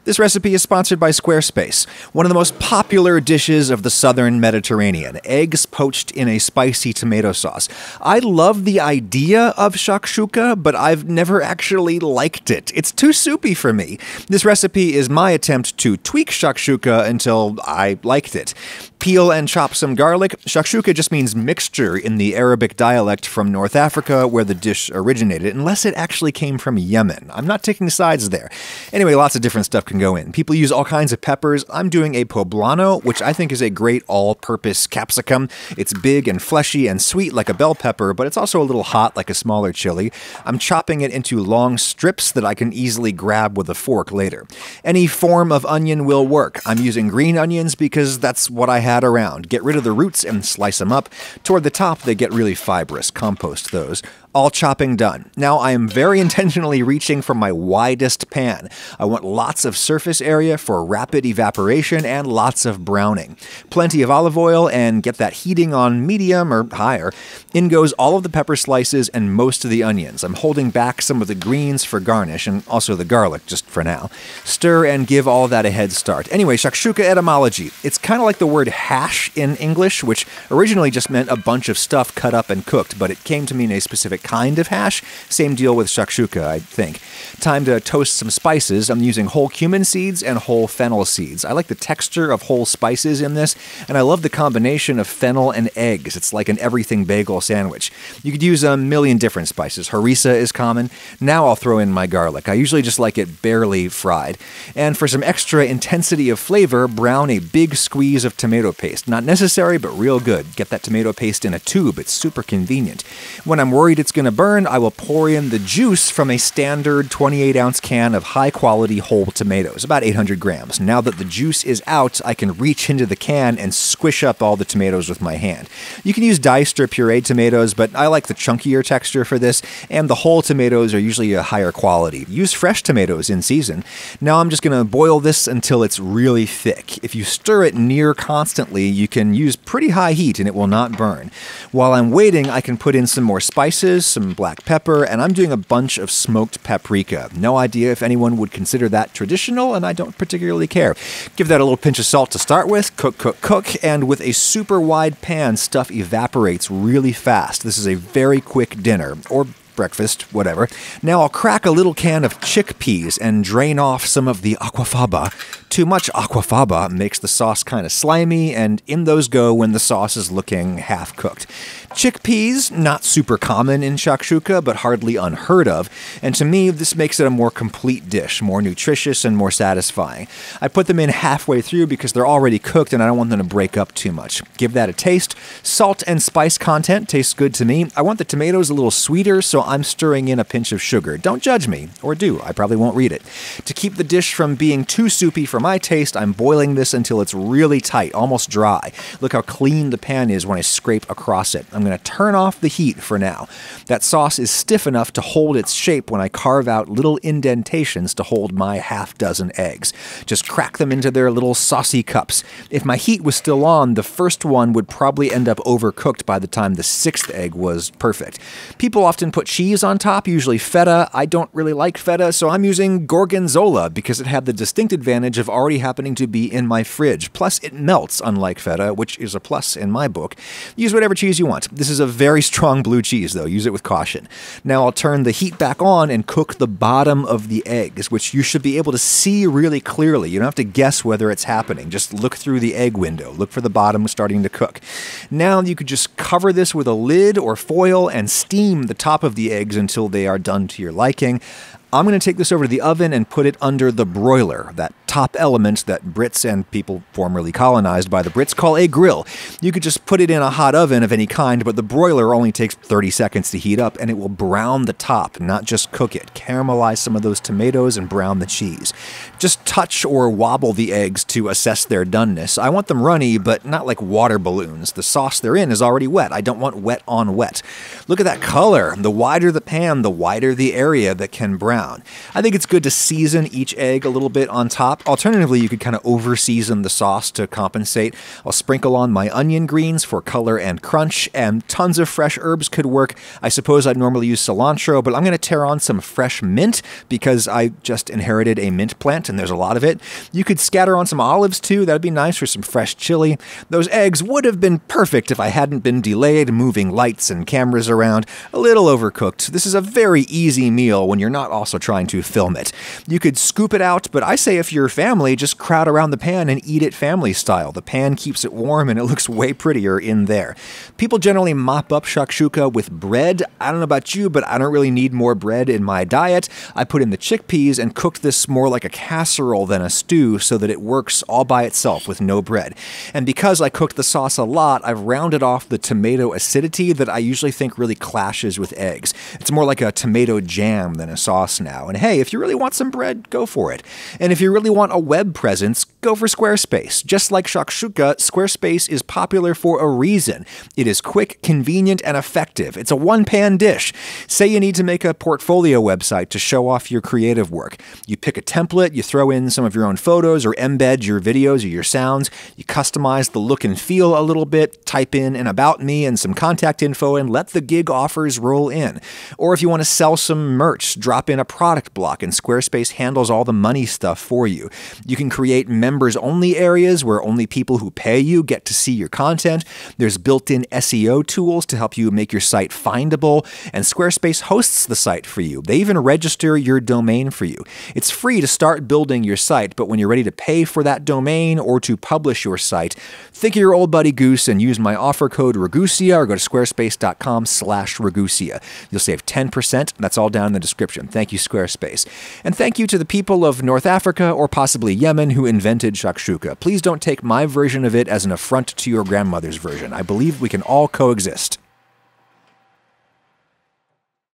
This recipe is sponsored by Squarespace, one of the most popular dishes of the southern Mediterranean, eggs poached in a spicy tomato sauce. I love the idea of shakshuka, but I've never actually liked it. It's too soupy for me. This recipe is my attempt to tweak shakshuka until I liked it. Peel and chop some garlic. Shakshuka just means mixture in the Arabic dialect from North Africa, where the dish originated, unless it actually came from Yemen. I'm not taking sides there. Anyway, lots of different stuff can go in. People use all kinds of peppers. I'm doing a poblano, which I think is a great all-purpose capsicum. It's big and fleshy and sweet like a bell pepper, but it's also a little hot like a smaller chili. I'm chopping it into long strips that I can easily grab with a fork later. Any form of onion will work. I'm using green onions because that's what I had around. Get rid of the roots and slice them up. Toward the top, they get really fibrous. Compost those. All chopping done. Now I am very intentionally reaching for my widest pan. I want lots of surface area for rapid evaporation and lots of browning. Plenty of olive oil and get that heating on medium or higher. In goes all of the pepper slices and most of the onions. I'm holding back some of the greens for garnish and also the garlic just for now. Stir and give all of that a head start. Anyway, shakshuka etymology. It's kind of like the word hash in English, which originally just meant a bunch of stuff cut up and cooked, but it came to mean a specific kind of hash. Same deal with shakshuka, I think. Time to toast some spices. I'm using whole cumin seeds and whole fennel seeds. I like the texture of whole spices in this, and I love the combination of fennel and eggs. It's like an everything bagel sandwich. You could use a million different spices. Harissa is common. Now I'll throw in my garlic. I usually just like it barely fried. And for some extra intensity of flavor, brown a big squeeze of tomato paste. Not necessary, but real good. Get that tomato paste in a tube. It's super convenient. When I'm worried it's going to burn, I will pour in the juice from a standard 28-ounce can of high-quality whole tomatoes, about 800 grams. Now that the juice is out, I can reach into the can and squish up all the tomatoes with my hand. You can use diced or pureed tomatoes, but I like the chunkier texture for this, and the whole tomatoes are usually a higher quality. Use fresh tomatoes in season. Now I'm just going to boil this until it's really thick. If you stir it near constantly, you can use pretty high heat and it will not burn. While I'm waiting, I can put in some more spices, some black pepper, and I'm doing a bunch of smoked paprika. No idea if anyone would consider that traditional, and I don't particularly care. Give that a little pinch of salt to start with, cook, and with a super wide pan, stuff evaporates really fast. This is a very quick dinner, or breakfast, whatever. Now I'll crack a little can of chickpeas and drain off some of the aquafaba. Too much aquafaba makes the sauce kind of slimy, and in those go when the sauce is looking half-cooked. Chickpeas, not super common in shakshuka, but hardly unheard of, and to me, this makes it a more complete dish, more nutritious and more satisfying. I put them in halfway through because they're already cooked and I don't want them to break up too much. Give that a taste. Salt and spice content tastes good to me. I want the tomatoes a little sweeter, so I'm stirring in a pinch of sugar. Don't judge me, or do. I probably won't read it. To keep the dish from being too soupy for my taste, I'm boiling this until it's really tight, almost dry. Look how clean the pan is when I scrape across it. I'm going to turn off the heat for now. That sauce is stiff enough to hold its shape when I carve out little indentations to hold my half-dozen eggs. Just crack them into their little saucy cups. If my heat was still on, the first one would probably end up overcooked by the time the sixth egg was perfect. People often put cheese on top, usually feta. I don't really like feta, so I'm using gorgonzola because it had the distinct advantage of already happening to be in my fridge. Plus, it melts, unlike feta, which is a plus in my book. Use whatever cheese you want. This is a very strong blue cheese, though. Use it with caution. Now I'll turn the heat back on and cook the bottom of the eggs, which you should be able to see really clearly. You don't have to guess whether it's happening. Just look through the egg window. Look for the bottom starting to cook. Now you could just cover this with a lid or foil and steam the top of the eggs until they are done to your liking. I'm going to take this over to the oven and put it under the broiler, that top element that Brits and people formerly colonized by the Brits call a grill. You could just put it in a hot oven of any kind, but the broiler only takes 30 seconds to heat up, and it will brown the top, not just cook it. Caramelize some of those tomatoes and brown the cheese. Just touch or wobble the eggs to assess their doneness. I want them runny, but not like water balloons. The sauce they're in is already wet. I don't want wet on wet. Look at that color. The wider the pan, the wider the area that can brown. I think it's good to season each egg a little bit on top. top. Alternatively, you could kind of over-season the sauce to compensate. I'll sprinkle on my onion greens for color and crunch, and tons of fresh herbs could work. I suppose I'd normally use cilantro, but I'm going to tear on some fresh mint because I just inherited a mint plant and there's a lot of it. You could scatter on some olives too. That'd be nice for some fresh chili. Those eggs would have been perfect if I hadn't been delayed moving lights and cameras around. A little overcooked. This is a very easy meal when you're not also trying to film it. You could scoop it out, but I say if you're family, just crowd around the pan and eat it family style. The pan keeps it warm and it looks way prettier in there. People generally mop up shakshuka with bread. I don't know about you, but I don't really need more bread in my diet. I put in the chickpeas and cooked this more like a casserole than a stew so that it works all by itself with no bread. And because I cooked the sauce a lot, I've rounded off the tomato acidity that I usually think really clashes with eggs. It's more like a tomato jam than a sauce now. And hey, if you really want some bread, go for it. And if you really want a web presence, go for Squarespace. Just like shakshuka, Squarespace is popular for a reason. It is quick, convenient, and effective. It's a one-pan dish. Say you need to make a portfolio website to show off your creative work. You pick a template, you throw in some of your own photos or embed your videos or your sounds, you customize the look and feel a little bit, type in an about me and some contact info and let the gig offers roll in. Or if you want to sell some merch, drop in a product block and Squarespace handles all the money stuff for you. You can create members-only areas where only people who pay you get to see your content. There's built-in SEO tools to help you make your site findable, and Squarespace hosts the site for you. They even register your domain for you. It's free to start building your site, but when you're ready to pay for that domain or to publish your site, think of your old buddy Goose and use my offer code Ragusia or go to squarespace.com/Ragusia. You'll save 10%. That's all down in the description. Thank you, Squarespace. And thank you to the people of North Africa or possibly Yemen who invented shakshuka. Please don't take my version of it as an affront to your grandmother's version. I believe we can all coexist.